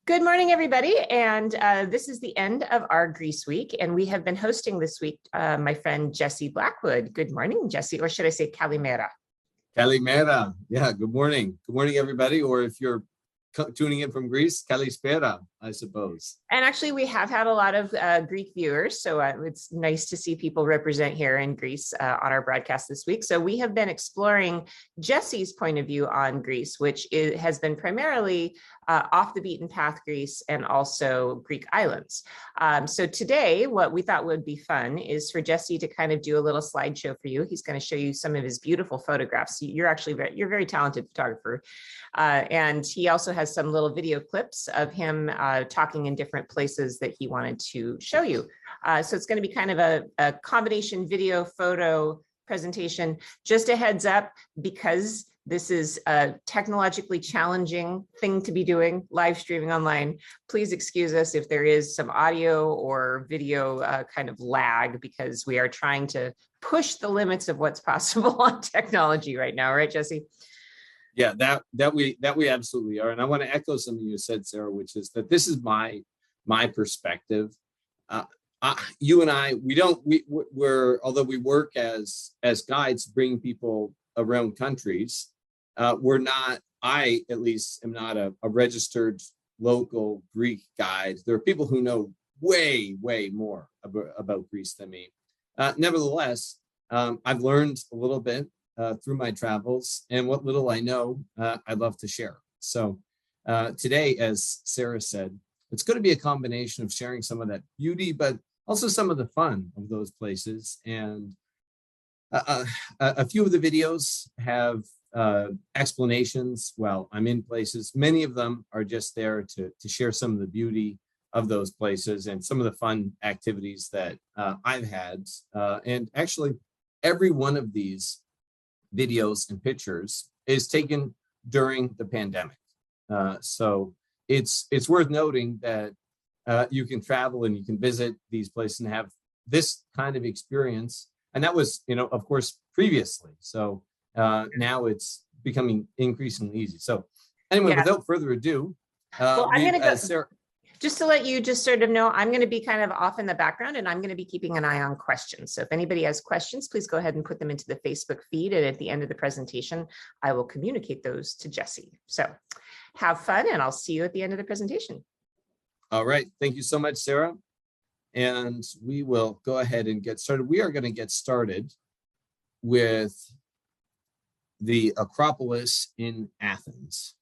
Good morning, everybody. And this is the end of our Greece week. And we have been hosting this week my friend Jesse Blackwood. Good morning, Jesse, or should I say Kalimera? Kalimera. Yeah, good morning. Good morning, everybody. Or if you're tuning in from Greece, Kalispera, I suppose. And actually, we have had a lot of Greek viewers, so it's nice to see people represent here in Greece on our broadcast this week. So we have been exploring Jesse's point of view on Greece, which has been primarily off the beaten path Greece and also Greek islands. So today, what we thought would be fun is for Jesse to kind of do a little slideshow for you. He's going to show you some of his beautiful photographs. You're a very talented photographer. And he also has some little video clips of him talking in different places that he wanted to show you. So it's going to be kind of a combination video photo presentation. Just a heads up, because this is a technologically challenging thing to be doing, live streaming online. Please excuse us if there is some audio or video kind of lag, because we are trying to push the limits of what's possible on technology right now, right, Jesse? Yeah, that we absolutely are. And I want to echo something you said, Sarah, which is that this is my perspective. You and I, we're although we work as guides, bringing people around countries, we're not. I at least am not a registered local Greek guide. There are people who know way more about Greece than me. Nevertheless, I've learned a little bit through my travels, and what little I know, I love to share. So today, as Sarah said, it's going to be a combination of sharing some of that beauty, but also some of the fun of those places. And a few of the videos have explanations while I'm in places. Many of them are just there to share some of the beauty of those places and some of the fun activities that I've had. And actually, every one of these videos and pictures is taken during the pandemic. So it's worth noting that you can travel and you can visit these places and have this kind of experience. And that was, of course, previously. So now it's becoming increasingly easy. So anyway, without further ado, well, I'm going to go. Sarah, just to let you just sort of know, I'm going to be kind of off in the background, and I'm going to be keeping an eye on questions. So if anybody has questions, please go ahead and put them into the Facebook feed. And at the end of the presentation, I will communicate those to Jesse. So have fun, and I'll see you at the end of the presentation. All right. Thank you so much, Sarah. And we will go ahead and get started. We are going to get started with the Acropolis in Athens.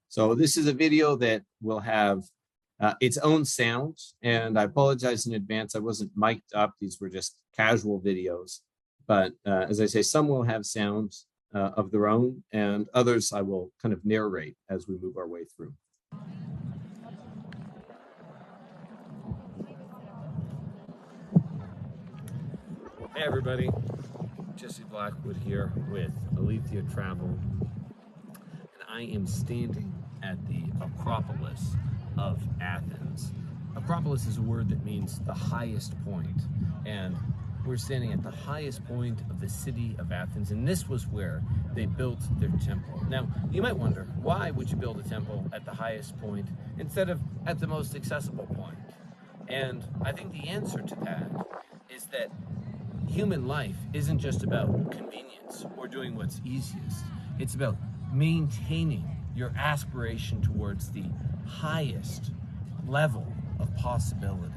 So this is a video that will have its own sound, and I apologize in advance. I wasn't mic'd up. These were just casual videos. But as I say, some will have sounds of their own, and others I will kind of narrate as we move our way through. Hey everybody, Jesse Blackwood here with Olympia Travel, and I am standing at the Acropolis of Athens. Acropolis is a word that means the highest point, and we're standing at the highest point of the city of Athens, and this was where they built their temple. Now, you might wonder, why would you build a temple at the highest point instead of at the most accessible point? And I think the answer to that is that human life isn't just about convenience or doing what's easiest. It's about maintaining your aspiration towards the highest level of possibility.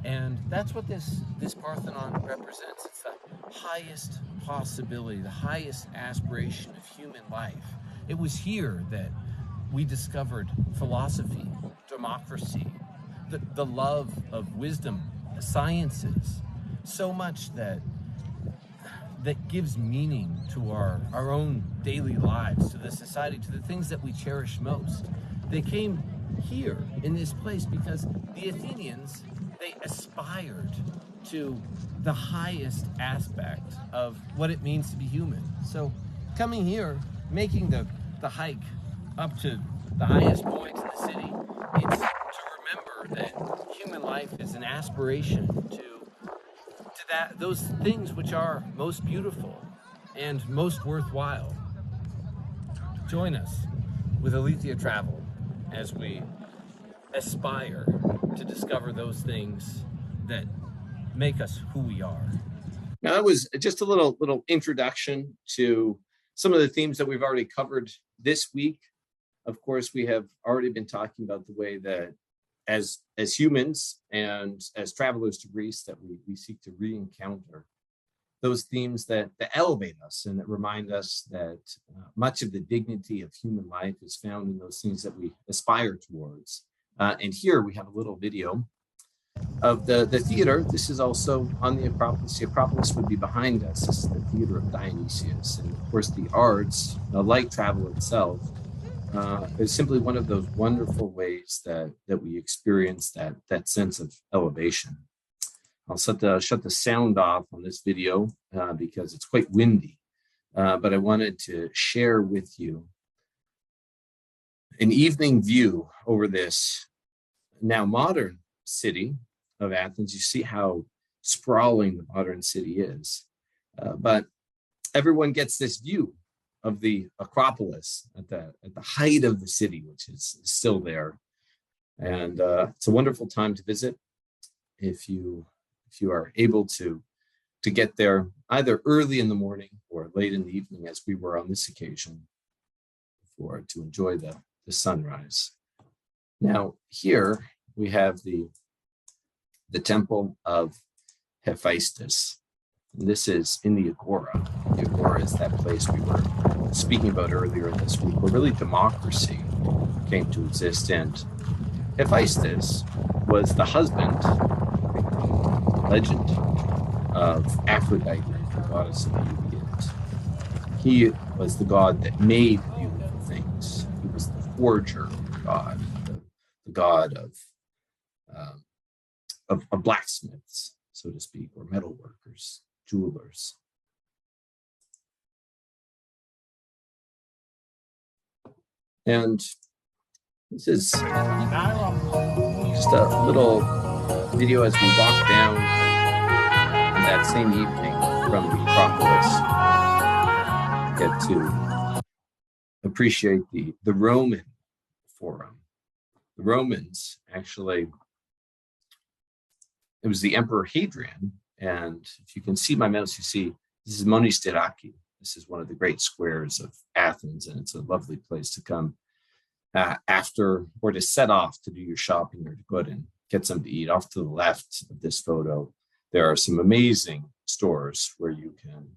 And that's what this Parthenon represents. It's the highest possibility, the highest aspiration of human life. It was here that we discovered philosophy, democracy, the love of wisdom, the sciences, so much that gives meaning to our own daily lives, to the society, to the things that we cherish most. They came here in this place because the Athenians, they aspired to the highest aspect of what it means to be human. So coming here, making the hike up to the highest point in the city, it's to remember that human life is an aspiration to those things which are most beautiful. and most worthwhile. Join us with Olympia Travel as we aspire to discover those things that make us who we are. Now, that was just a little introduction to some of the themes that we've already covered this week. Of course, we have already been talking about the way that as humans and as travelers to Greece, that we seek to re-encounter those themes that elevate us and that remind us that much of the dignity of human life is found in those things that we aspire towards. And here we have a little video of the theater. This is also on the Acropolis. The Acropolis would be behind us. This is the theater of Dionysius. And of course, the arts, like travel itself, is simply one of those wonderful ways that we experience that sense of elevation. I'll shut the sound off on this video because it's quite windy, but I wanted to share with you an evening view over this now modern city of Athens. You see how sprawling the modern city is, but everyone gets this view of the Acropolis at the height of the city, which is still there, and it's a wonderful time to visit if you are able to get there either early in the morning or late in the evening, as we were on this occasion, to enjoy the sunrise. Now here we have the temple of Hephaestus. And this is in the Agora. The Agora is that place we were speaking about earlier this week, where really democracy came to exist. And Hephaestus was the husband, legend, of Aphrodite, the goddess of beauty. And he was the god that made beautiful things. He was the forger god, the god of blacksmiths, so to speak, or metal workers, jewelers. And this is just a little video as we walk down that same evening from the Acropolis. Get to appreciate the Roman Forum. The Romans actually, it was the Emperor Hadrian, and if you can see my mouse, you see this is Monastiraki. This is one of the great squares of Athens, and it's a lovely place to come after, or to set off to do your shopping or to go out and get something to eat. Off to the left of this photo, there are some amazing stores where you can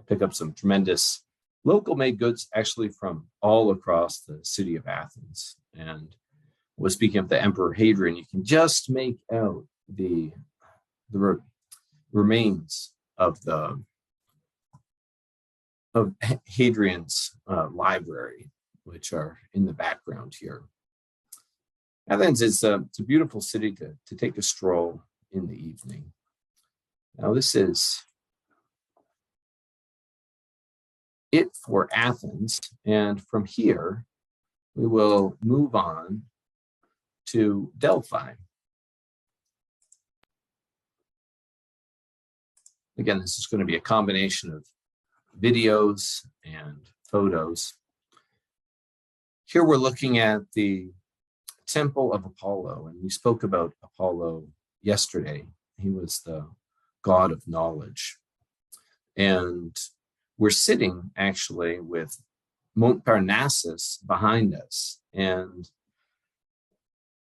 pick up some tremendous local made goods, actually from all across the city of Athens. And was speaking of the Emperor Hadrian, you can just make out the remains of Hadrian's library, which are in the background here. Athens is it's a beautiful city to take a stroll in the evening. Now this is it for Athens, and from here we will move on to Delphi. Again, this is going to be a combination of videos and photos. Here we're looking at the Temple of Apollo, and we spoke about Apollo yesterday. He was the god of knowledge. And we're sitting actually with Mount Parnassus behind us. And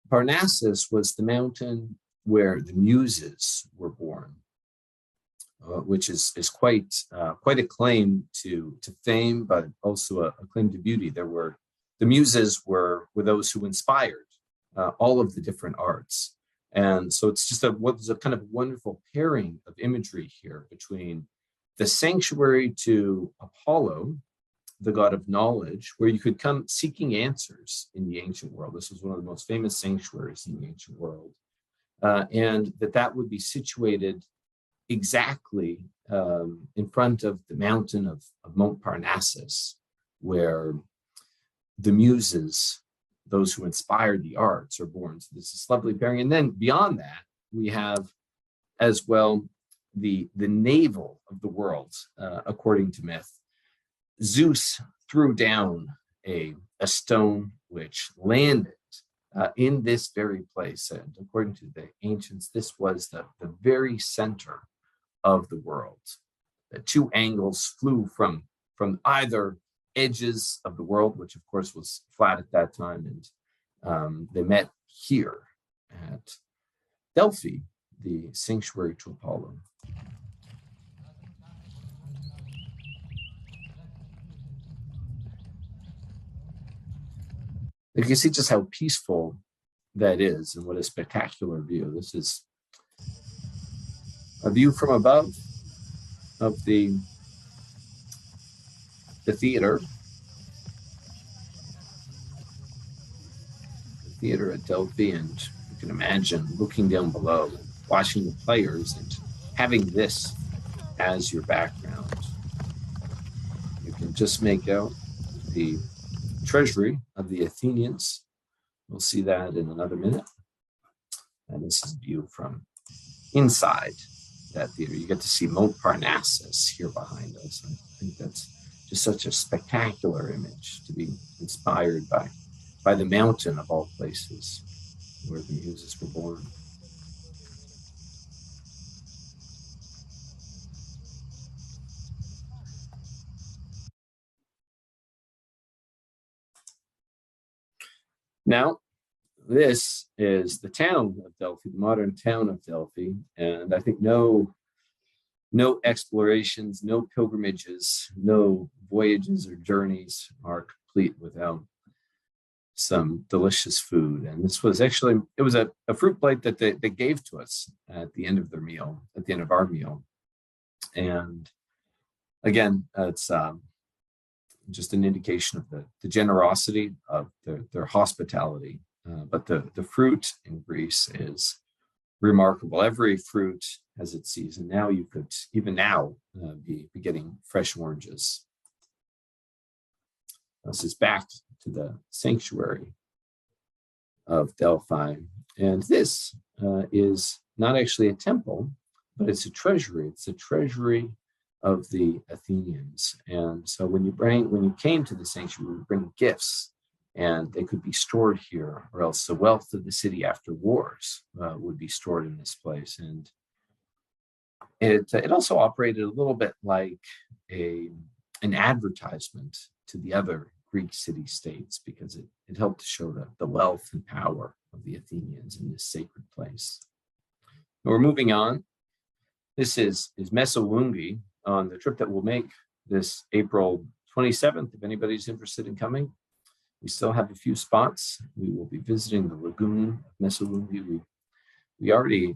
Parnassus was the mountain where the Muses were born, which is quite a claim to fame, but also a claim to beauty. The Muses were those who inspired all of the different arts. And so it's just what's a kind of wonderful pairing of imagery here between the sanctuary to Apollo, the god of knowledge, where you could come seeking answers in the ancient world. This was one of the most famous sanctuaries in the ancient world. And that would be situated exactly in front of the mountain of Mount Parnassus, where the Muses, those who inspired the arts, are born. So this is lovely pairing. And then beyond that, we have as well the navel of the world, according to myth. Zeus threw down a stone which landed in this very place. And according to the ancients, this was the very center of the world. The two angles flew from either edges of the world, which of course was flat at that time, and they met here at Delphi, the sanctuary to Apollo. You can see just how peaceful that is and what a spectacular view. This is a view from above of the theater. The theater at Delphi, and you can imagine looking down below, watching the players and having this as your background. You can just make out the treasury of the Athenians. We'll see that in another minute. And this is a view from inside that theater. You get to see Mount Parnassus here behind us. I think that's just such a spectacular image to be inspired by the mountain of all places where the muses were born. Now, this is the town of Delphi, the modern town of Delphi, and I think no explorations, no pilgrimages, no voyages or journeys are complete without some delicious food. And this was actually, it was a fruit plate that they gave to us at the end of their meal, at the end of our meal. And again, it's just an indication of the generosity of their hospitality. But the fruit in Greece is remarkable. Every fruit has its season. Now you could, even now, be getting fresh oranges. This is back to the sanctuary of Delphi. And this is not actually a temple, but it's a treasury. It's a treasury of the Athenians. And so when you came to the sanctuary, you would bring gifts, and they could be stored here, or else the wealth of the city after wars would be stored in this place. And it also operated a little bit like an advertisement to the other Greek city-states, because it helped to show the wealth and power of the Athenians in this sacred place. Now we're moving on. This is Mesolongi on the trip that we'll make this April 27th. If anybody's interested in coming, we still have a few spots. We will be visiting the lagoon of Mesolongi. We already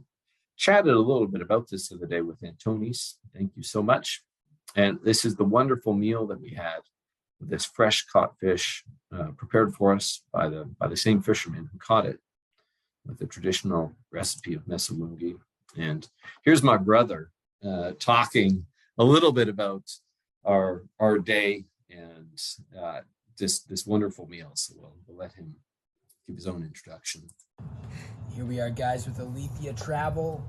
chatted a little bit about this the other day with Antonis. Thank you so much. And this is the wonderful meal that we had with this fresh caught fish prepared for us by the same fisherman who caught it, with the traditional recipe of Mesolongi. And here's my brother talking a little bit about our day and this wonderful meal. So we'll let him give his own introduction. Here we are, guys, with Olympia Travel,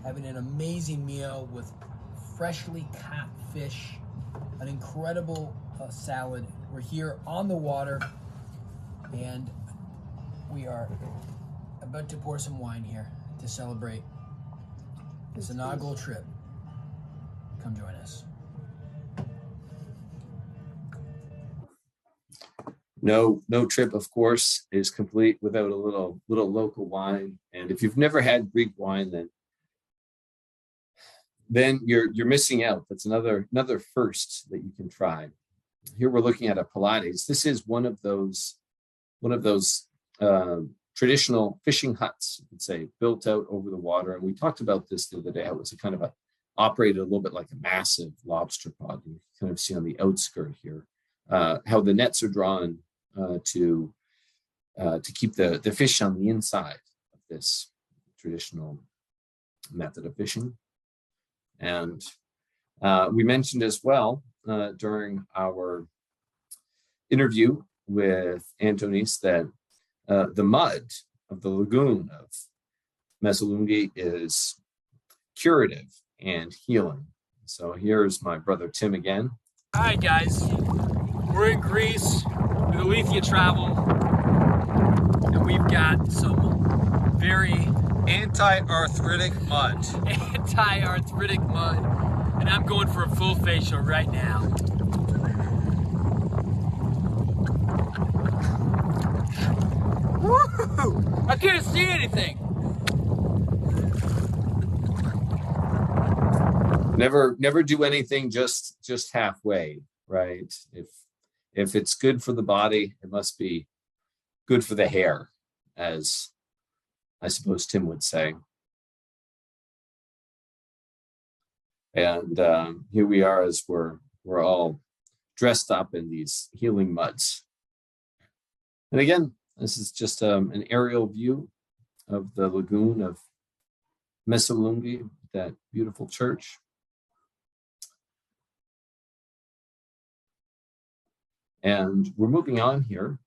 having an amazing meal with freshly caught fish, an incredible salad. We're here on the water, and we are about to pour some wine here to celebrate this inaugural trip. Come join us. No trip, of course, is complete without a little local wine. And if you've never had Greek wine, then you're missing out. That's another first that you can try. Here we're looking at a Pilates. This is one of those traditional fishing huts, you could say, built out over the water. And we talked about this the other day. How it was operated a little bit like a massive lobster pod. You can kind of see on the outskirt here how the nets are drawn to keep the fish on the inside of this traditional method of fishing. And we mentioned as well during our interview with Antonis that the mud of the lagoon of Mesolongi is curative and healing. So here's my brother Tim again All right, guys, we're in Greece with Olympia Travel, and we've got some very Anti-arthritic mud. anti-arthritic mud, and I'm going for a full facial right now. Woo! I can't see anything. Never do anything just halfway, right? If it's good for the body, it must be good for the hair, as I suppose Tim would say. And here we are, as we're all dressed up in these healing muds. And again, this is just an aerial view of the lagoon of Mesolongi, that beautiful church. And we're moving on here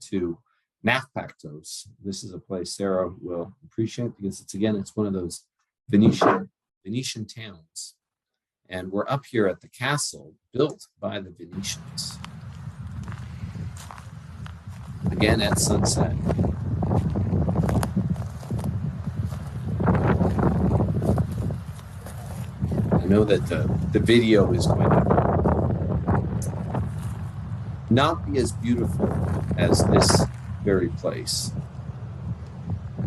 to Nafpaktos. This is a place Sarah will appreciate because it's one of those Venetian towns. And we're up here at the castle built by the Venetians. Again at sunset. I know that the video is going to not be as beautiful as this very place,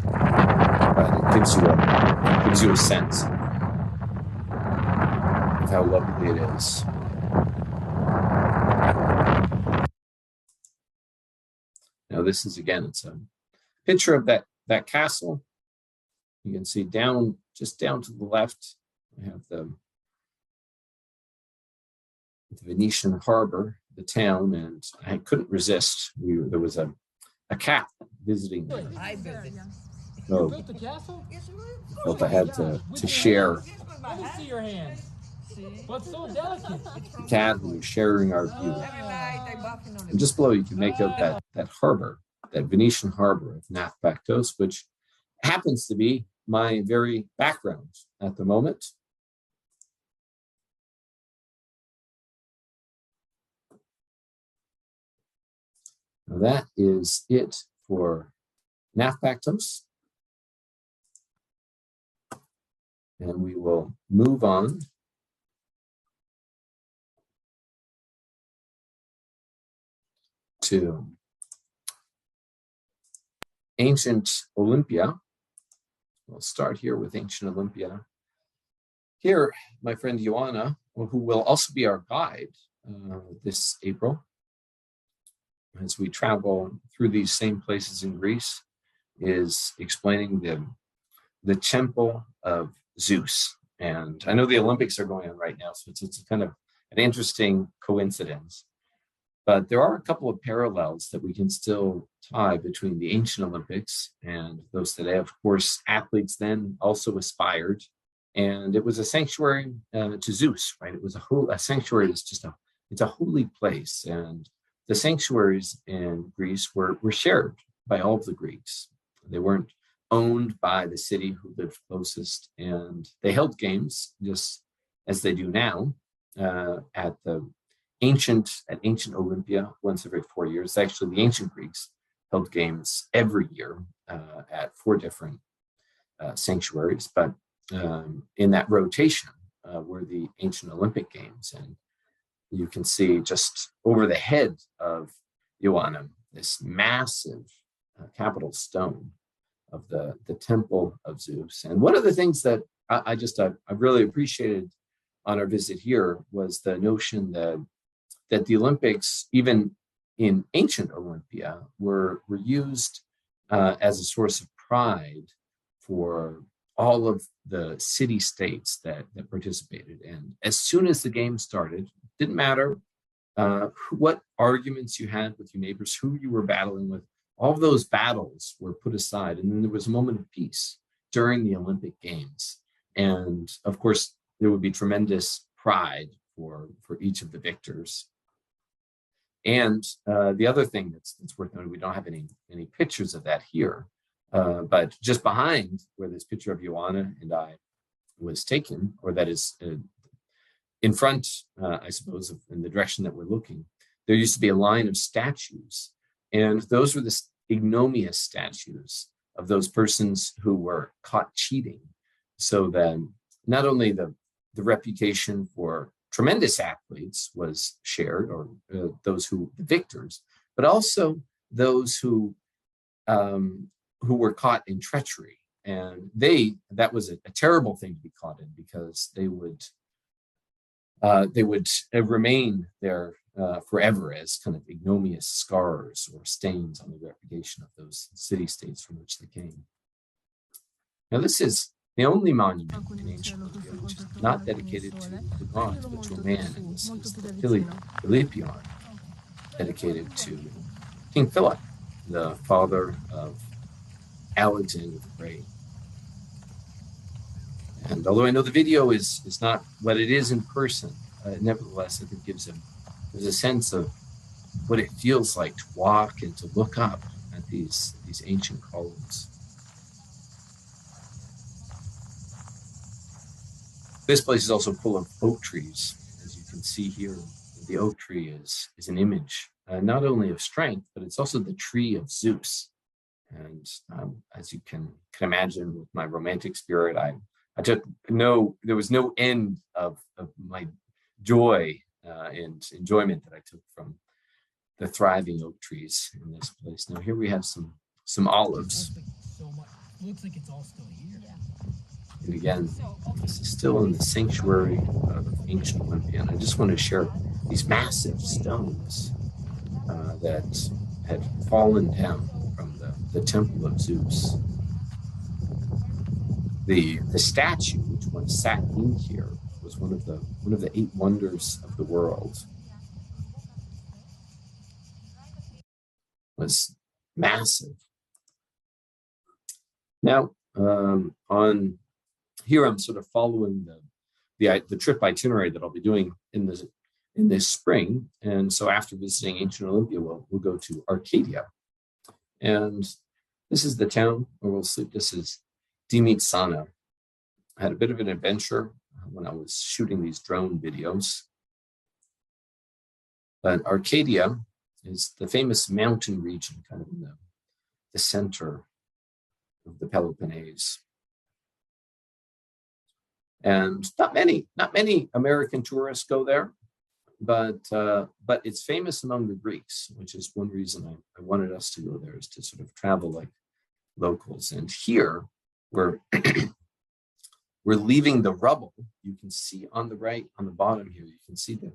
but it gives you a sense of how lovely it is. Now this is, again, it's a picture of that castle. You can see just down to the left, we have the Venetian harbor, the town, and I couldn't resist. There was a cat visiting me. So Built the castle? felt I had to share. Let me see your hands. What's so delicate? The cat who was sharing our view. And just below, you can make out that harbor, that Venetian harbor of Nafpaktos, which happens to be my very background at the moment. Now that is it for Nafpaktos. And we will move on to ancient Olympia. We'll start here with ancient Olympia. Here, my friend Ioana, who will also be our guide this April, as we travel through these same places in Greece, is explaining the temple of Zeus. And I know the Olympics are going on right now, so it's kind of an interesting coincidence. But there are a couple of parallels that we can still tie between the ancient Olympics and those today. Of course, athletes then also aspired, and it was a sanctuary to Zeus, right? It was a sanctuary. It's a holy place, and the sanctuaries in Greece were shared by all of the Greeks. They weren't owned by the city who lived closest, and they held games just as they do now at ancient Olympia once every 4 years. Actually, the ancient Greeks held games every year at 4 different sanctuaries, but in that rotation were the ancient Olympic Games. And you can see just over the head of Ioana, this massive capital stone of the temple of Zeus. And one of the things that I really appreciated on our visit here was the notion that the Olympics, even in ancient Olympia, were used as a source of pride for all of the city-states that participated. And as soon as the game started, didn't matter what arguments you had with your neighbors, who you were battling with, all of those battles were put aside. And then there was a moment of peace during the Olympic Games. And of course, there would be tremendous pride for each of the victors. And the other thing that's worth noting, we don't have any pictures of that here, but just behind where this picture of Ioana and I was taken, or that is in front, I suppose, in the direction that we're looking, there used to be a line of statues. And those were the ignominious statues of those persons who were caught cheating. So then not only the reputation for tremendous athletes was shared, or those the victors, but also those who were caught in treachery. And that was a terrible thing to be caught in, because they would remain there forever as kind of ignominious scars or stains on the reputation of those city-states from which they came. Now, this is the only monument in ancient Olympia which is not dedicated to the gods, but to a man, and this is the Olympia, dedicated to King Philip, the father of Alexander the Great. And although I know the video is not what it is in person, nevertheless, I think gives a sense of what it feels like to walk and to look up at these ancient columns. This place is also full of oak trees. As you can see here, the oak tree is an image, not only of strength, but it's also the tree of Zeus. And as you can imagine, with my romantic spirit, there was no end of my joy and enjoyment that I took from the thriving oak trees in this place. Now here we have some olives. Looks like it's all still here. And again, this is still in the sanctuary of ancient Olympia. And I just want to share these massive stones that had fallen down from the temple of Zeus. The statue, which once sat in here, was one of the 8 wonders of the world. Was massive. Now, on here, I'm sort of following the trip itinerary that I'll be doing in this spring. And so after visiting ancient Olympia, we'll go to Arcadia. And this is the town where we'll sleep. This is Dimitsana. I had a bit of an adventure when I was shooting these drone videos. But Arcadia is the famous mountain region, kind of in the center of the Peloponnese. And not many American tourists go there, but it's famous among the Greeks, which is one reason I wanted us to go there, is to sort of travel like locals. And here we're leaving the rubble. You can see on the right, on the bottom here, you can see the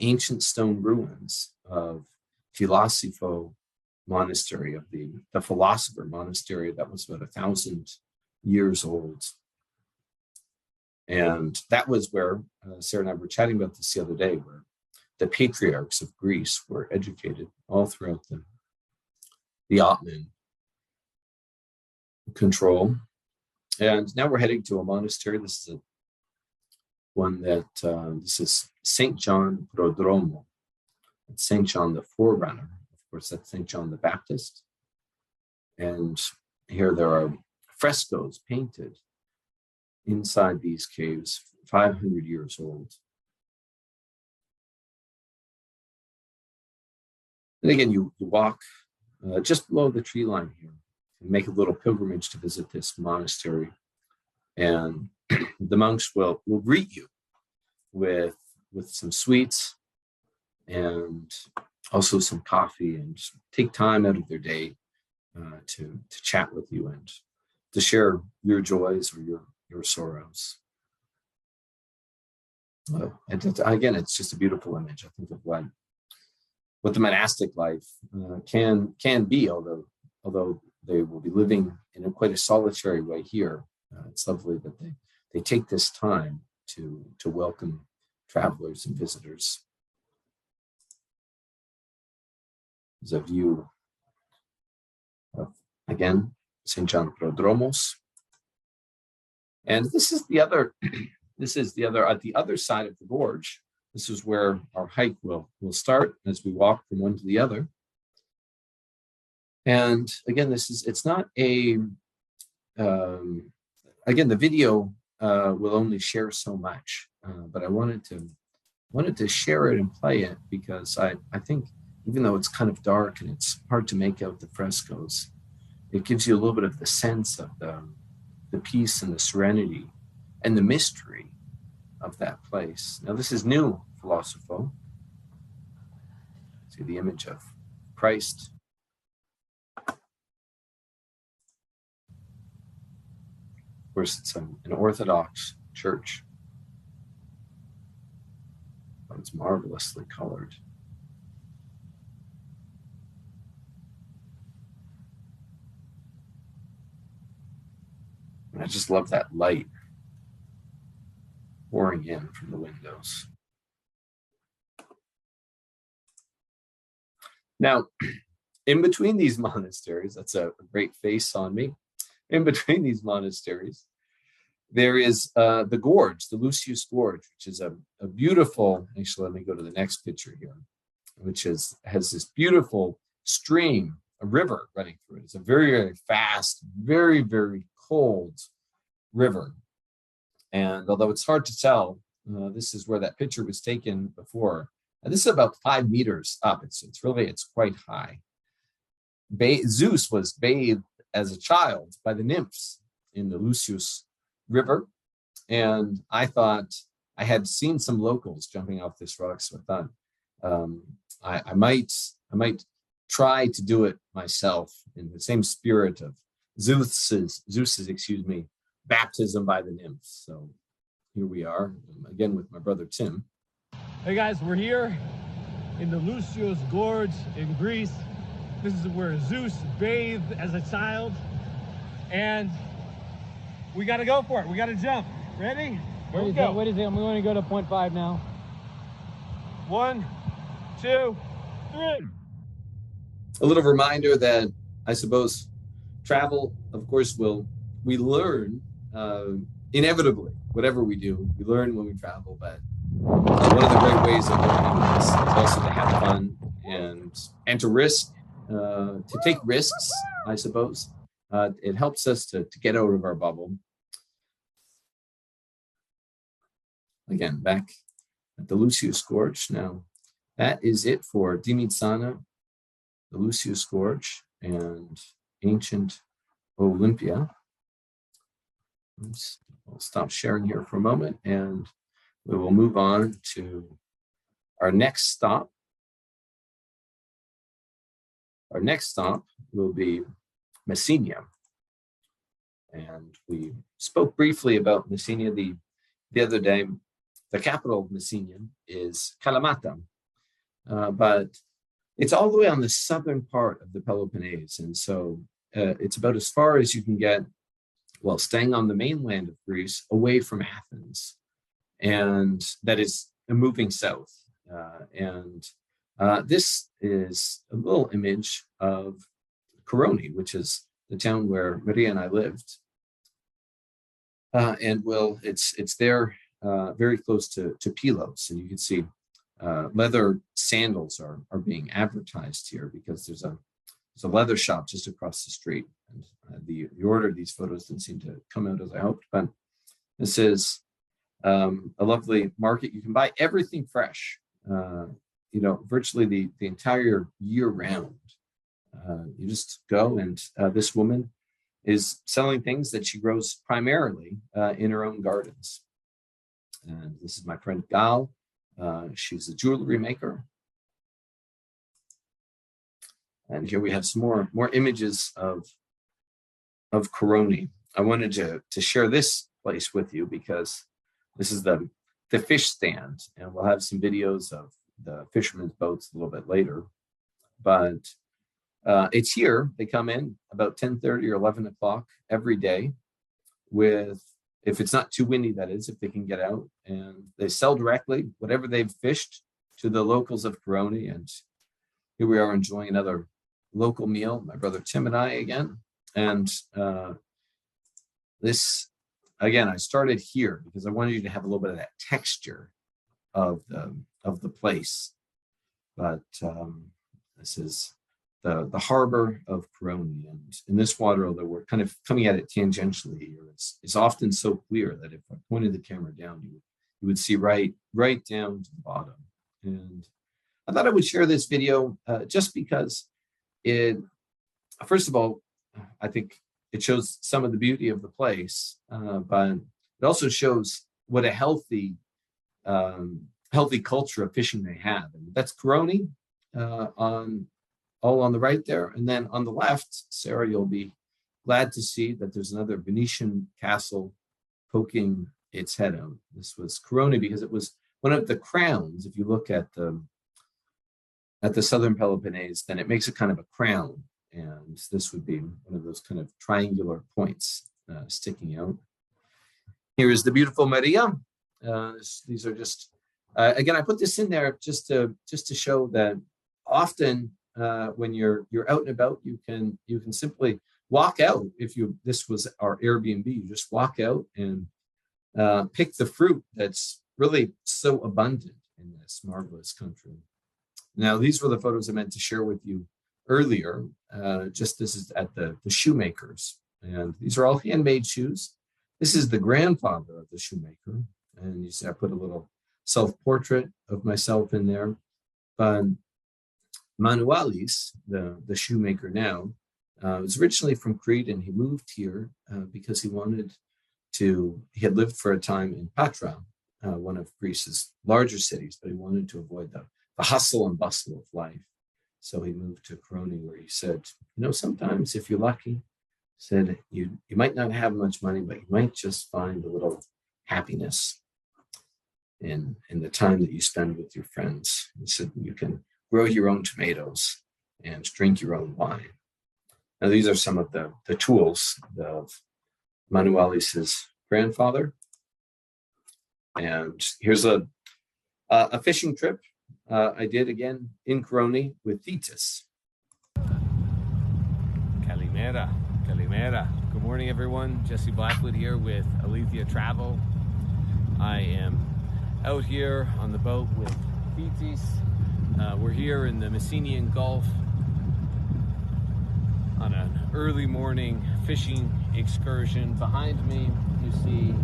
ancient stone ruins of Philosopho monastery, of the philosopher monastery that was about 1,000 years old. And that was where Sarah and I were chatting about this the other day, where the patriarchs of Greece were educated all throughout the Ottoman control. And now we're heading to a monastery. This is this is St. John Prodromo. It's St. John the Forerunner. Of course, that's St. John the Baptist. And here there are frescoes painted inside these caves, 500 years old. And again, you walk just below the tree line here and make a little pilgrimage to visit this monastery. And the monks will greet you with some sweets and also some coffee, and take time out of their day to chat with you and to share your joys or your sorrows. And again, it's just a beautiful image, I think, of what the monastic life can be, although they will be living in quite a solitary way here. It's lovely that they take this time to welcome travelers and visitors. There's a view of, again, St. John Prodromos. And this is the other at the other side of the gorge. This is where our hike will start as we walk from one to the other. And again, it's not again, the video will only share so much, but I wanted wanted to share it and play it because I think even though it's kind of dark and it's hard to make out the frescoes, it gives you a little bit of the sense of the peace and the serenity and the mystery of that place. Now, this is new philosopho. See the image of Christ. Of course, it's an Orthodox church. But it's marvelously colored. And I just love that light pouring in from the windows. Now, in between these monasteries, that's a great face on me. In between these monasteries, there is the gorge, the Lucius Gorge, which is a beautiful, actually, let me go to the next picture here, which has this beautiful stream, a river running through it. It's a very, very fast, very, very cold river. And although it's hard to tell, this is where that picture was taken before. And this is about 5 meters up. It's quite high. Zeus was bathed as a child by the nymphs in the Lucius River. And I thought I had seen some locals jumping off this rock. So I thought I might try to do it myself in the same spirit of Zeus's baptism by the nymphs. So here we are again with my brother Tim. Hey guys, we're here in the Lucius Gorge in Greece. This is where Zeus bathed as a child, and we got to go for it. We got to jump. Ready? Here we go. What is it? We want to go to 0.5 now. 1, 2, 3. A little reminder that I suppose travel, of course, we learn inevitably. Whatever we do, we learn when we travel. But one of the great ways of learning is also to have fun and to risk, to take risks, I suppose. It helps us to get out of our bubble. Again, back at the Lucius Gorge. Now, that is it for Dimitsana, the Lucius Gorge, and ancient Olympia. I'll stop sharing here for a moment, and we will move on to our next stop. Our next stop will be Mycenae. And we spoke briefly about Mycenae the other day. The capital of Mycenae is Kalamata, but it's all the way on the southern part of the Peloponnese. And so it's about as far as you can get while staying on the mainland of Greece, away from Athens. And that is moving south. This is a little image of Coroni, which is the town where Maria and I lived. It's there very close to Pilos. And you can see leather sandals are being advertised here because there's a leather shop just across the street. And the order of these photos didn't seem to come out as I hoped, but this is a lovely market. You can buy everything fresh, virtually the entire year round. You just go, and this woman is selling things that she grows primarily in her own gardens. And this is my friend Gal. She's a jewelry maker. And here we have some more images of Coroni. I wanted to share this place with you because this is the fish stand, and we'll have some videos of the fishermen's boats a little bit later. But it's here. They come in about 10:30 or 11 o'clock every day with, if it's not too windy, that is, if they can get out, and they sell directly whatever they've fished to the locals of Coroni. And here we are enjoying another local meal, my brother Tim and I again. And this, again, I started here because I wanted you to have a little bit of that texture of the place. But this is the harbor of Coroni, and in this water, although we're kind of coming at it tangentially here, it's often so clear that if I pointed the camera down, you would see right down to the bottom. And I thought I would share this video just because first of all, I think it shows some of the beauty of the place, but it also shows what a healthy culture of fishing they have. And that's Coroni all on the right there. And then on the left, Sarah, you'll be glad to see that there's another Venetian castle poking its head out. This was Coroni because it was one of the crowns. If you look at the southern Peloponnese, then it makes a kind of a crown. And this would be one of those kind of triangular points sticking out. Here is the beautiful Maria. These are just, again, I put this in there just to show that often when you're out and about, you can simply walk out. This was our Airbnb, you just walk out and pick the fruit that's really so abundant in this marvelous country. Now, these were the photos I meant to share with you earlier. This is at the shoemakers, and these are all handmade shoes. This is the grandfather of the shoemaker, and you see I put a little self-portrait of myself in there. But Manualis, the shoemaker now, was originally from Crete, and he moved here because he had lived for a time in Patra, one of Greece's larger cities, but he wanted to avoid the hustle and bustle of life. So he moved to Coroni, where he said, sometimes if you're lucky, said you might not have much money, but you might just find a little happiness in the time that you spend with your friends. He said you can grow your own tomatoes and drink your own wine. Now, these are some of the tools of Manuelis' grandfather. And here's a fishing trip I did again in Coroni with Thetis. Kalimera. Good morning, everyone. Jesse Blackwood here with Olympia Travel. I am out here on the boat with Thetis. We're here in the Mycenaean Gulf on an early morning fishing excursion. Behind me, you see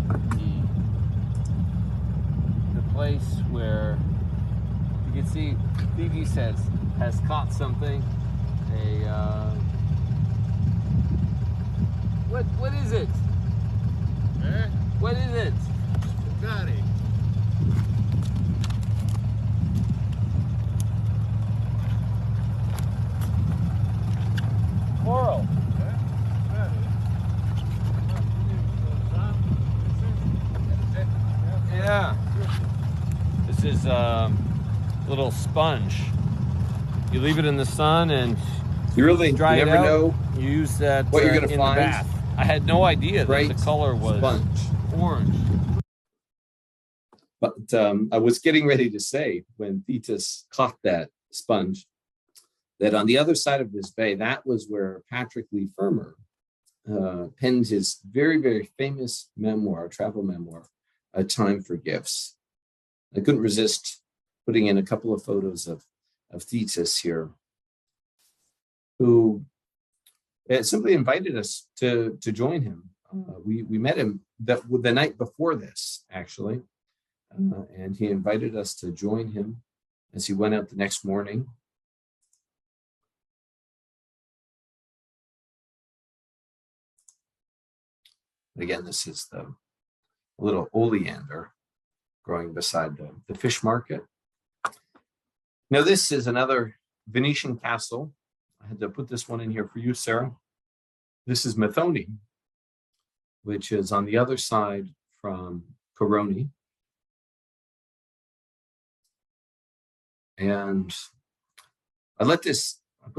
the place where you can see Thetis has caught something. What is it? Eh? What is it? Got Coral. Yeah. This is a little sponge. You leave it in the sun and You dry it never out. know You use that what you're going to in find. the bath. I had no idea that the color was sponge. orange. But I was getting ready to say, when Thetis caught that sponge, that on the other side of this bay, that was where Patrick Leigh Fermor penned his very, very famous memoir, travel memoir, A Time for Gifts. I couldn't resist putting in a couple of photos of Thetis here, who simply invited us to join him. We met him the night before this, actually, and he invited us to join him as he went out the next morning. Again, this is the little oleander growing beside the fish market. Now, this is another Venetian castle. I had to put this one in here for you, Sarah. This is Mycenae, which is on the other side from Coroni. And I put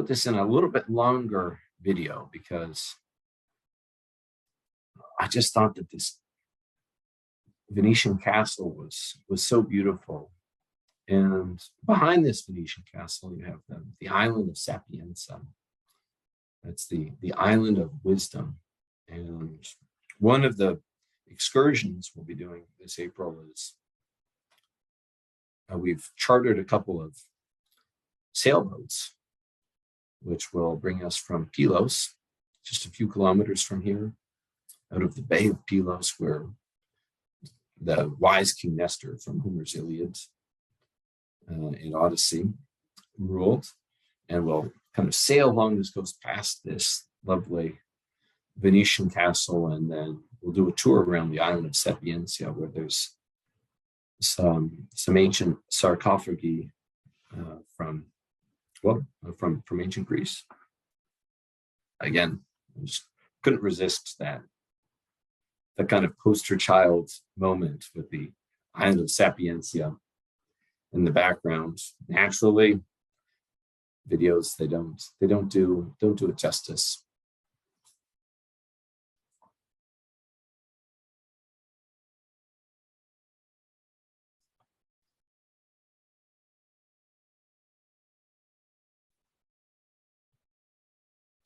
this in a little bit longer video because I just thought that this Venetian castle was so beautiful. And behind this Venetian castle, you have the island of Sapienza. That's the island of wisdom. And one of the excursions we'll be doing this April is we've chartered a couple of sailboats, which will bring us from Pilos, just a few kilometers from here, out of the Bay of Pilos, where the wise King Nestor from Homer's Iliad and Odyssey ruled. And we'll kind of sail along this coast past this lovely Venetian castle, and then we'll do a tour around the island of Sapientia, where there's some ancient sarcophagi from ancient Greece. Again, I just couldn't resist that kind of poster child moment with the island of Sapientia in the background. Naturally, videos they don't do it justice.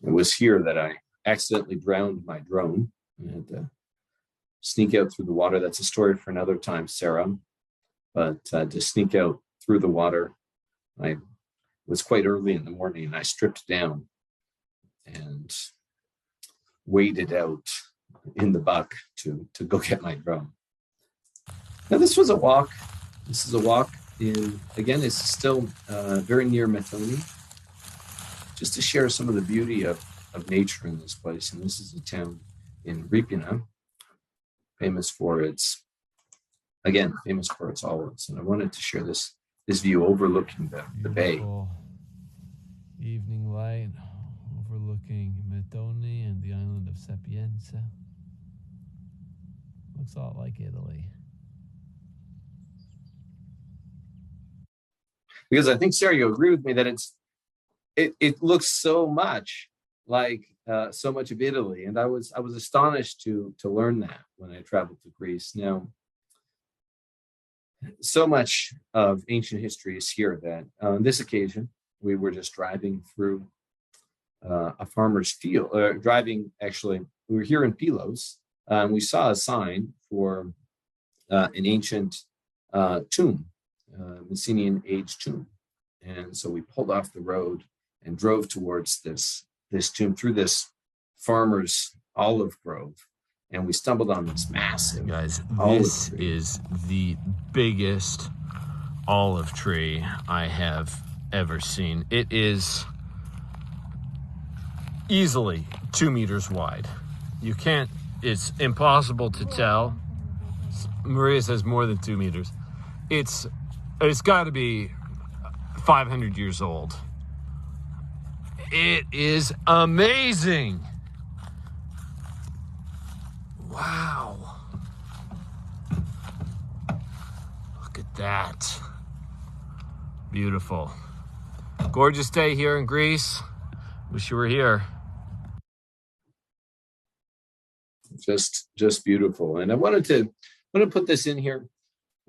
It was here that I accidentally drowned my drone. I had to sneak out through the water. That's a story for another time, Sarah. But to sneak out through the water, I was quite early in the morning, and I stripped down and waded out in the buck to go get my drone. Now, this was a walk. This is a walk in, again, it's still very near Methone, just to share some of the beauty of nature in this place. And this is a town in Ripina, famous for its olives. And I wanted to share this view overlooking the bay. Evening light overlooking Methone and the island of Sapienza. Looks a lot like Italy. Because I think, Sarah, you agree with me that it looks so much like so much of Italy, and I was astonished to learn that when I traveled to Greece. Now, so much of ancient history is here that on this occasion we were just driving through a farmer's field. We were here in Pilos, and we saw a sign for an ancient tomb, Mycenaean age tomb, and so we pulled off the road and drove towards this tomb through this farmer's olive grove, and we stumbled on this massive this is the biggest olive tree I have ever seen. It is easily 2 meters wide. It's impossible to tell. Maria says more than 2 meters. It's got to be 500 years old. It is amazing. Wow. Look at that. Beautiful. Gorgeous day here in Greece. Wish you were here. Just beautiful. And I wanted to put this in here.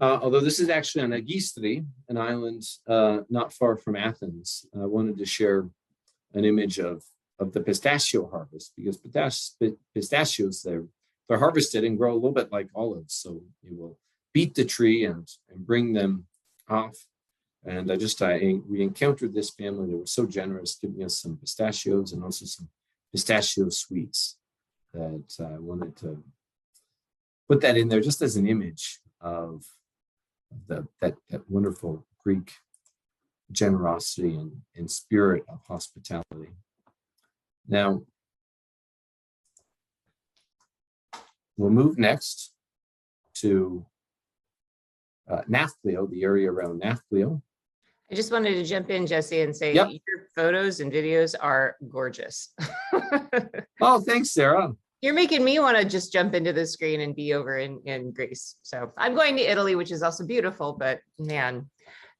Although this is actually on Agistri, an island not far from Athens. I wanted to share an image of the pistachio harvest, because pistachios, they're harvested and grow a little bit like olives. So you will beat the tree and bring them off. And we encountered this family that was so generous, giving us some pistachios and also some pistachio sweets, that I wanted to put that in there just as an image of that wonderful Greek generosity and spirit of hospitality. Now, we'll move next to Nafplio, the area around Nafplio. I just wanted to jump in, Jesse, and say Yep. Your photos and videos are gorgeous. Oh, thanks, Sarah. You're making me want to just jump into the screen and be over in Greece. So I'm going to Italy, which is also beautiful, but man,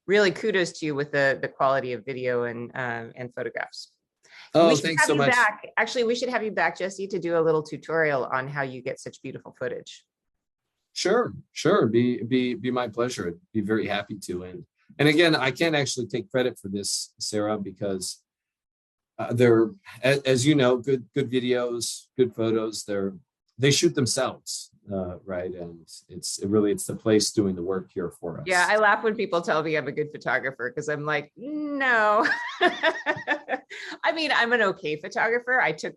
really kudos to you with the quality of video and photographs. Oh, thanks so much. Actually, we should have you back, Jesse, to do a little tutorial on how you get such beautiful footage. Sure. Be my pleasure. I'd be very happy to. And again, I can't actually take credit for this, Sarah, because they're, as you know, good videos, good photos. They shoot themselves. right? And it's the place doing the work here for us. Yeah, I laugh when people tell me I'm a good photographer because I'm like, no. I mean, I'm an okay photographer. I took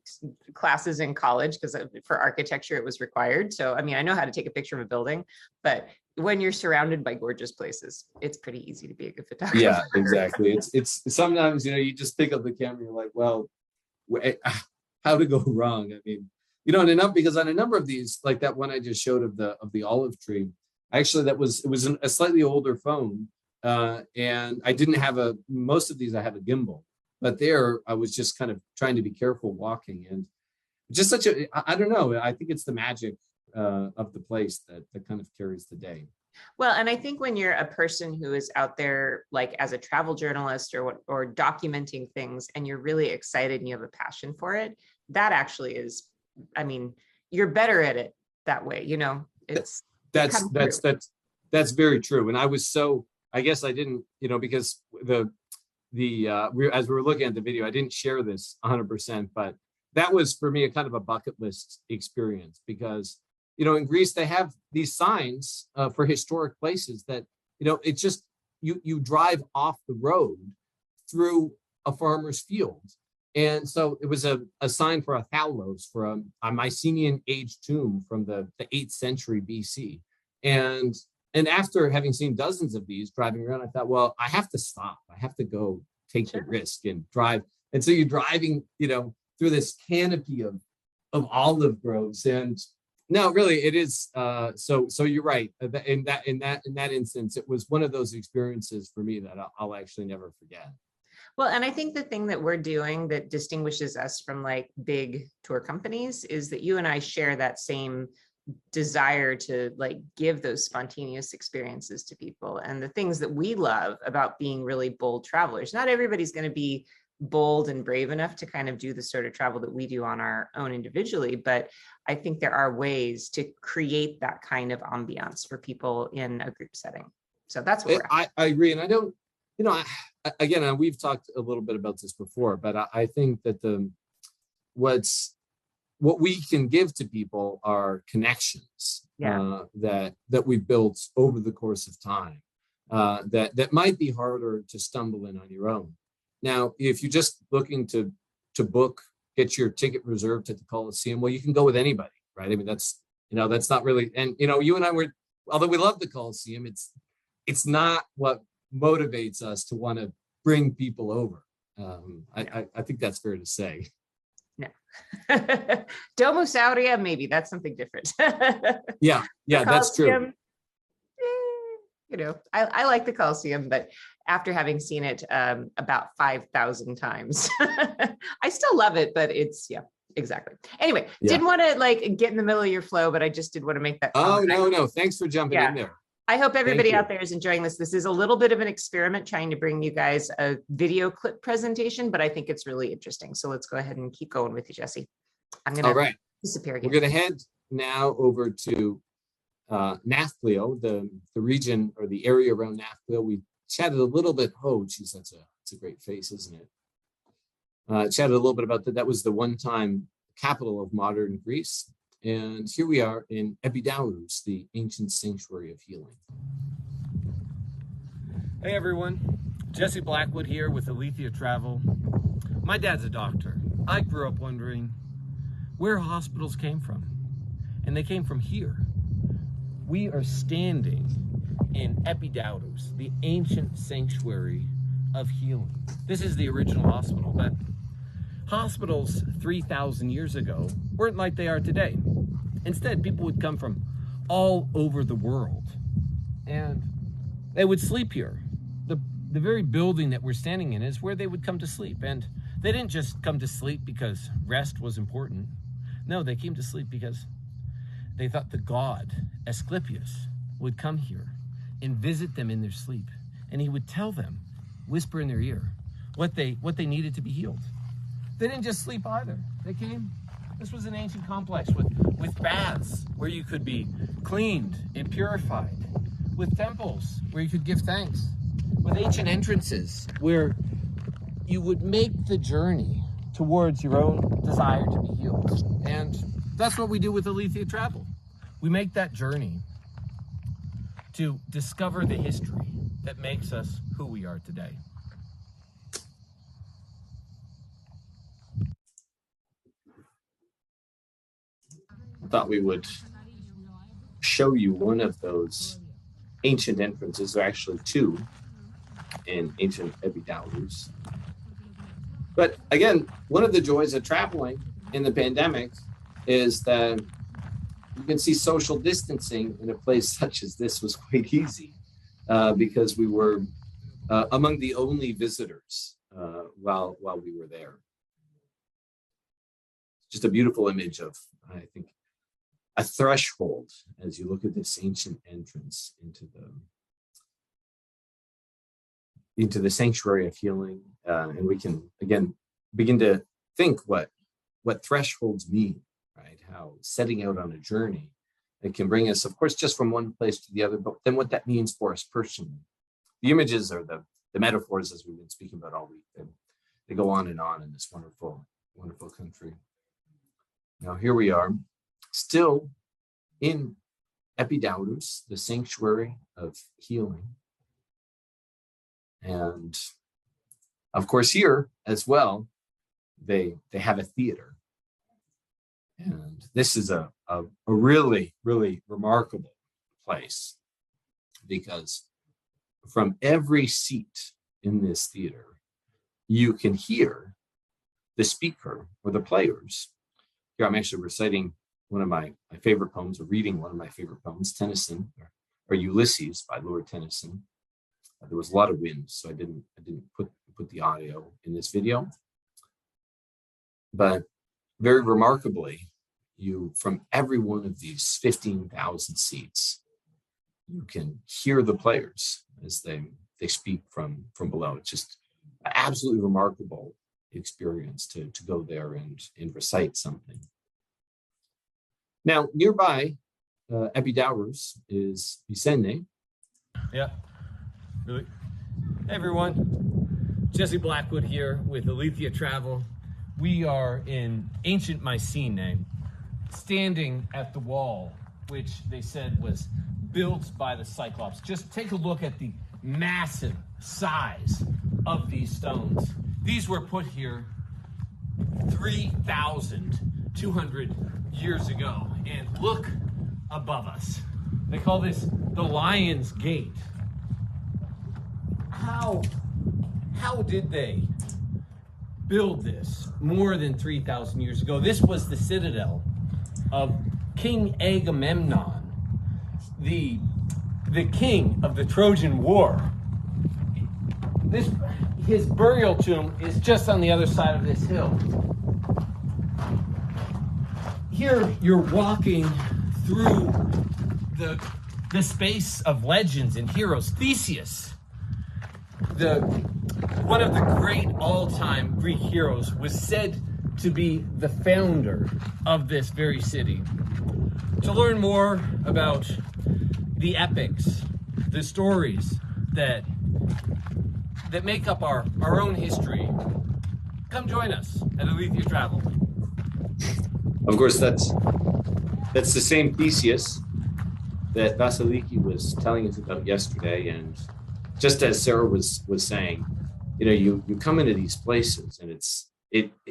classes in college because for architecture it was required. So, I mean, I know how to take a picture of a building, but when you're surrounded by gorgeous places, it's pretty easy to be a good photographer. Yeah, exactly. It's sometimes, you just pick up the camera, you're like, well, how to go wrong? I mean, because on a number of these, like that one I just showed of the olive tree, actually it was a slightly older phone, and I didn't have most of these I have a gimbal, but there I was just kind of trying to be careful walking, and just I don't know, I think it's the magic of the place that kind of carries the day. Well, and I think when you're a person who is out there, like as a travel journalist or documenting things, and you're really excited and you have a passion for it, that actually is, I mean, you're better at it that way. That's very true. And I guess I didn't, because as we were looking at the video, I didn't share this 100%, but that was for me a kind of a bucket list experience, because in Greece, they have these signs for historic places that, it's just, you drive off the road through a farmer's field. And so it was a sign for a thalos, for a Mycenaean age tomb from the 8th century BC. And after having seen dozens of these driving around, I thought, well, I have to stop. I have to go take the risk and drive. And so you're driving, through this canopy of olive groves. And no, really, it is. So you're right. In that instance, it was one of those experiences for me that I'll actually never forget. Well, and I think the thing that we're doing that distinguishes us from like big tour companies is that you and I share that same desire to like give those spontaneous experiences to people, and the things that we love about being really bold travelers. Not everybody's going to be bold and brave enough to kind of do the sort of travel that we do on our own individually, but I think there are ways to create that kind of ambiance for people in a group setting. So that's what I agree. And I don't, again, we've talked a little bit about this before, but I think that what we can give to people are connections that we've built over the course of time that might be harder to stumble in on your own. Now, if you're just looking to get your ticket reserved at the Coliseum, well, you can go with anybody, right? I mean, that's not really, and you and I although we love the Coliseum, it's not what motivates us to want to bring people over. I think that's fair to say. No. Domus Aurea, maybe that's something different. yeah, that's true. I like the Coliseum, but after having seen it about 5,000 times, I still love it, but it's, exactly. Anyway, didn't want to like get in the middle of your flow, but I just did want to make that comment. Oh, no. Thanks for jumping in there. I hope everybody out there is enjoying this. This is a little bit of an experiment trying to bring you guys a video clip presentation, but I think it's really interesting. So let's go ahead and keep going with you, Jesse. I'm going to disappear again. We're going to head now over to Nafpaktos, the region or the area around Nafpaktos. We chatted a little bit. Oh, geez, that's a great face, isn't it? Chatted a little bit about that. That was the one-time capital of modern Greece. And here we are in Epidaurus, the ancient sanctuary of healing. Hey everyone, Jesse Blackwood here with Olympia Travel. My dad's a doctor. I grew up wondering where hospitals came from. And they came from here. We are standing in Epidaurus, the ancient sanctuary of healing. This is the original hospital, but hospitals 3,000 years ago weren't like they are today. Instead, people would come from all over the world and they would sleep here. The very building that we're standing in is where they would come to sleep. And they didn't just come to sleep because rest was important. No, they came to sleep because they thought the god Asclepius would come here and visit them in their sleep. And he would tell them, whisper in their ear, what they needed to be healed. They didn't just sleep either. They came. This was an ancient complex with baths where you could be cleaned and purified, with temples where you could give thanks, with ancient entrances where you would make the journey towards your own desire to be healed. And that's what we do with Olympia Travel. we make that journey to discover the history that makes us who we are today. I thought we would show you one of those ancient entrances. There are actually two in ancient Epidaurus. But again, one of the joys of traveling in the pandemic is that you can see social distancing in a place such as this was quite easy because we were among the only visitors while we were there. Just a beautiful image of, I think, a threshold as you look at this ancient entrance into the sanctuary of healing, and we can again begin to think what thresholds mean, right? How setting out on a journey, it can bring us, of course, just from one place to the other, but then what that means for us personally. The images are the metaphors, as we've been speaking about all week. They go on in this wonderful, wonderful country. Now here we are, still in Epidaurus, the sanctuary of healing. And of course, here as well, they have a theater. And this is a really, really remarkable place because from every seat in this theater, you can hear the speaker or the players. Here I'm actually reciting one of my favorite poems, or reading one of my favorite poems, Tennyson, or Ulysses by Lord Tennyson. There was a lot of wind, so I didn't put the audio in this video. But very remarkably, from every one of these 15,000 seats, you can hear the players as they speak from below. It's just an absolutely remarkable experience to go there and recite something. Now, nearby Epidaurus is Mycenae. Yeah, really. Hey everyone, Jesse Blackwood here with Olympia Travel. We are in ancient Mycenae, standing at the wall, which they said was built by the Cyclops. Just take a look at the massive size of these stones. These were put here 3,200 years ago, and look above us. They call this the Lion's Gate. How did they build this more than 3,000 years ago? This was the citadel of King Agamemnon, the king of the Trojan War. His burial tomb is just on the other side of this hill. Here you're walking through the space of legends and heroes. Theseus, one of the great all-time Greek heroes, was said to be the founder of this very city. To learn more about the epics, the stories that make up our own history, come join us at Olympia Travel. Of course, that's the same Theseus that Vasiliki was telling us about yesterday. And just as Sarah was saying, you come into these places and it's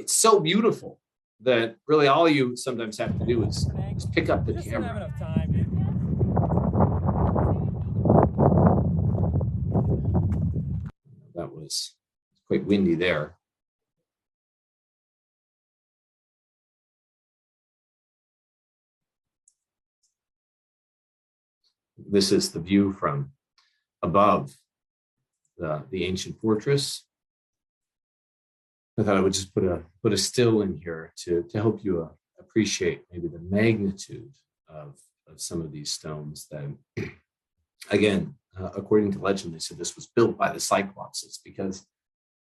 so beautiful that really all you sometimes have to do is pick up the camera. Don't have enough time, dude. That was quite windy there. This is the view from above the ancient fortress. I thought I would just put a still in here to help you appreciate maybe the magnitude of some of these stones that, again, according to legend, they said this was built by the Cyclopses because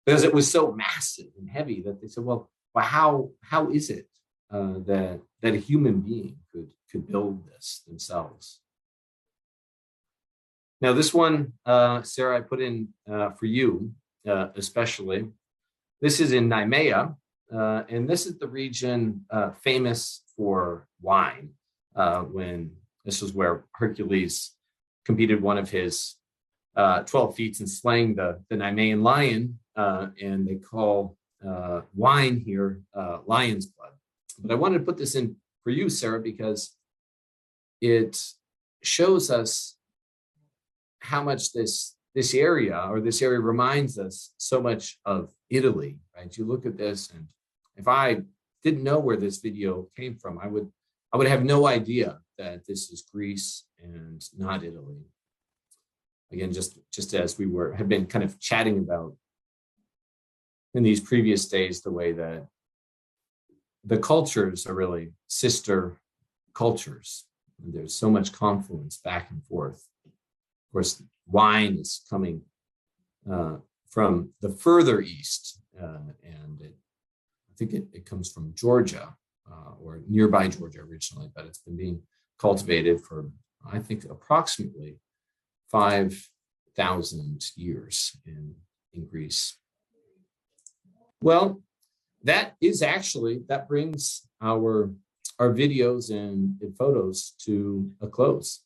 it was so massive and heavy that they said, well, how is it that a human being could build this themselves? Now, this one, Sarah, I put in for you especially. This is in Nemea, and this is the region famous for wine. When This was where Hercules competed one of his 12 feats in slaying the Nemean lion, and they call wine here lion's blood. But I wanted to put this in for you, Sarah, because it shows us how much this area reminds us so much of Italy, right? You look at this, and if I didn't know where this video came from, I would have no idea that this is Greece and not Italy. Again, just as we have been kind of chatting about in these previous days, the way that the cultures are really sister cultures. And there's so much confluence back and forth. Of course, wine is coming from the further east, and I think it comes from Georgia or nearby Georgia originally, but it's been being cultivated for, I think, approximately 5,000 years in Greece. Well, that brings our videos and photos to a close.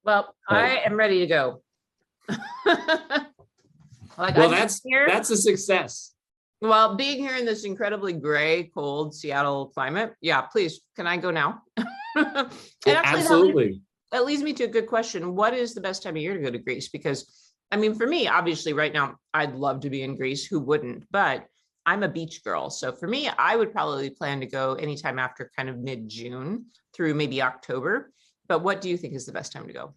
Well, I am ready to go. Well, that's a success. Well, being here in this incredibly gray, cold Seattle climate, yeah, please, can I go now? And actually, absolutely. That leads me to a good question. What is the best time of year to go to Greece? Because, I mean, for me, obviously, right now, I'd love to be in Greece. Who wouldn't? But I'm a beach girl. So for me, I would probably plan to go anytime after kind of mid-June through maybe October. But what do you think is the best time to go?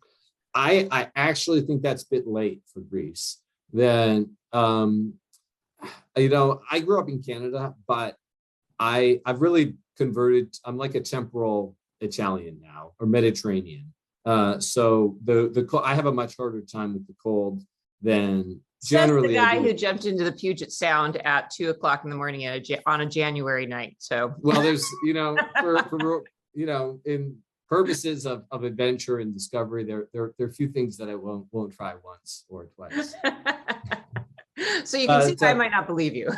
I actually think that's a bit late for Greece. Then, I grew up in Canada, but I've really converted. I'm like a temporal Italian now, or Mediterranean. So I have a much harder time with the cold than generally. Says the guy who jumped into the Puget Sound at 2:00 in the morning on a January night. So well, there's for in purposes of adventure and discovery, there are a few things that I won't try once or twice. So you can see why I might not believe you.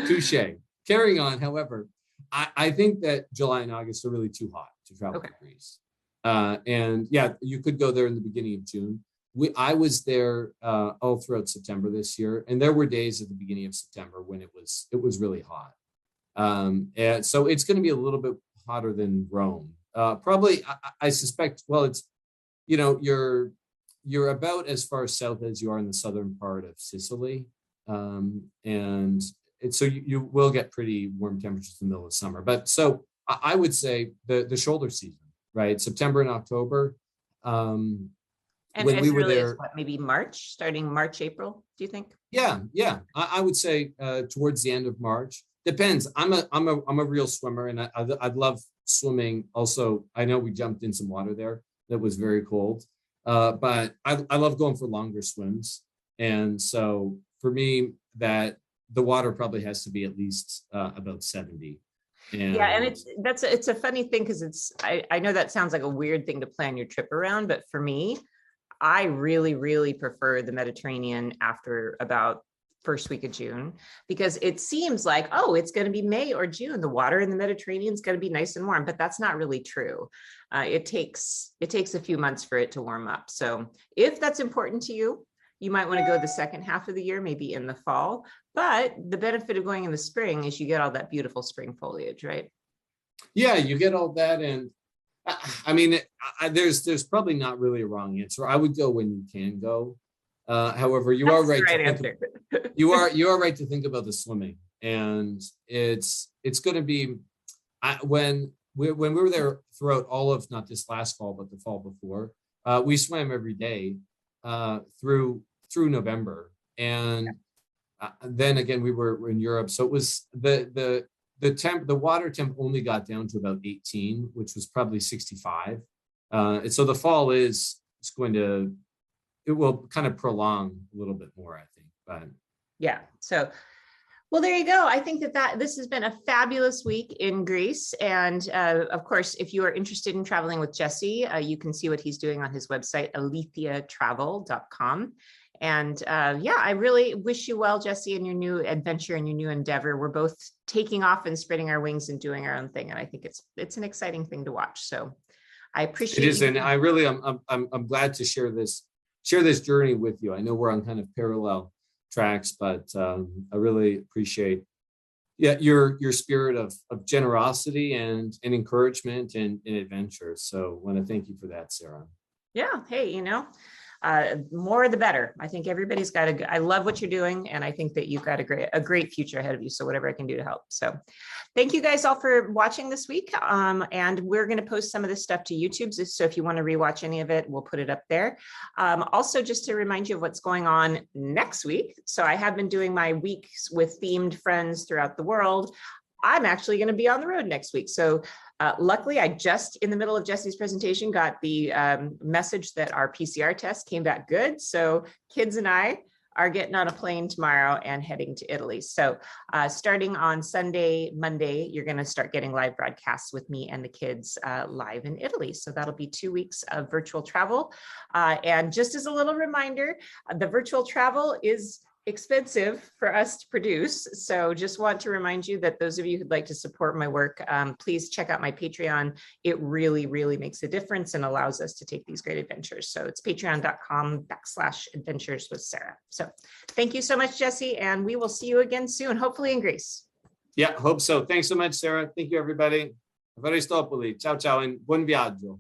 Touche. Carrying on, however, I think that July and August are really too hot to travel to Greece. And yeah, you could go there in the beginning of June. I was there all throughout September this year, and there were days at the beginning of September when it was really hot. And so it's going to be a little bit hotter than Rome. Probably, I suspect. Well, it's you're about as far south as you are in the southern part of Sicily, and so you will get pretty warm temperatures in the middle of summer. But so I would say the shoulder season, right? September and October. And when we were there, maybe March, starting March, April, do you think? Yeah. I would say towards the end of March. Depends. I'm a real swimmer, and I'd love swimming. Also, I know we jumped in some water there that was very cold, but I love going for longer swims. And so for me, that the water probably has to be at least about 70. And it's a funny thing because I know that sounds like a weird thing to plan your trip around, but for me, I really, really prefer the Mediterranean after about first week of June, because it seems like, oh, it's going to be May or June. The water in the Mediterranean is going to be nice and warm, but that's not really true. It takes a few months for it to warm up. So if that's important to you, you might want to go the second half of the year, maybe in the fall. But the benefit of going in the spring is you get all that beautiful spring foliage, right? Yeah, you get all that. And I mean, there's probably not really a wrong answer. I would go when you can go. However, you are right. You are right to think about the swimming, and it's going to be when we were there throughout all of not this last fall, but the fall before. We swam every day through November, and then again we were in Europe, so it was the water temp only got down to about 18, which was probably 65. And so the fall it will kind of prolong a little bit more, I think. But yeah, so well, there you go. I think that this has been a fabulous week in Greece. And of course, if you are interested in traveling with Jesse, you can see what he's doing on his website, alithiatravel.com. And yeah, I really wish you well, Jesse, in your new adventure and your new endeavor. We're both taking off and spreading our wings and doing our own thing. And I think it's an exciting thing to watch. So I appreciate it. Is, and I really, I'm glad to share this journey with you. I know we're on kind of parallel tracks, but I really appreciate your spirit of generosity and encouragement and adventure. So I want to thank you for that, Sarah. Yeah. Hey, more the better. I think everybody's got I love what you're doing. And I think that you've got a great future ahead of you. So whatever I can do to help. So thank you guys all for watching this week. And we're going to post some of this stuff to YouTube. So if you want to rewatch any of it, we'll put it up there. Also, just to remind you of what's going on next week. So I have been doing my weeks with themed friends throughout the world. I'm actually going to be on the road next week. So luckily, I just in the middle of Jesse's presentation got the message that our PCR test came back good. So kids and I are getting on a plane tomorrow and heading to Italy. So starting on Sunday, Monday, you're going to start getting live broadcasts with me and the kids live in Italy. So that'll be 2 weeks of virtual travel. And just as a little reminder, the virtual travel is expensive for us to produce. So just want to remind you that those of you who'd like to support my work, please check out my Patreon. It really, really makes a difference and allows us to take these great adventures. So it's patreon.com/adventures with Sarah. So thank you so much, Jesse. And we will see you again soon, hopefully in Greece. Yeah, hope so. Thanks so much, Sarah. Thank you, everybody. Ciao, ciao, and buon viaggio.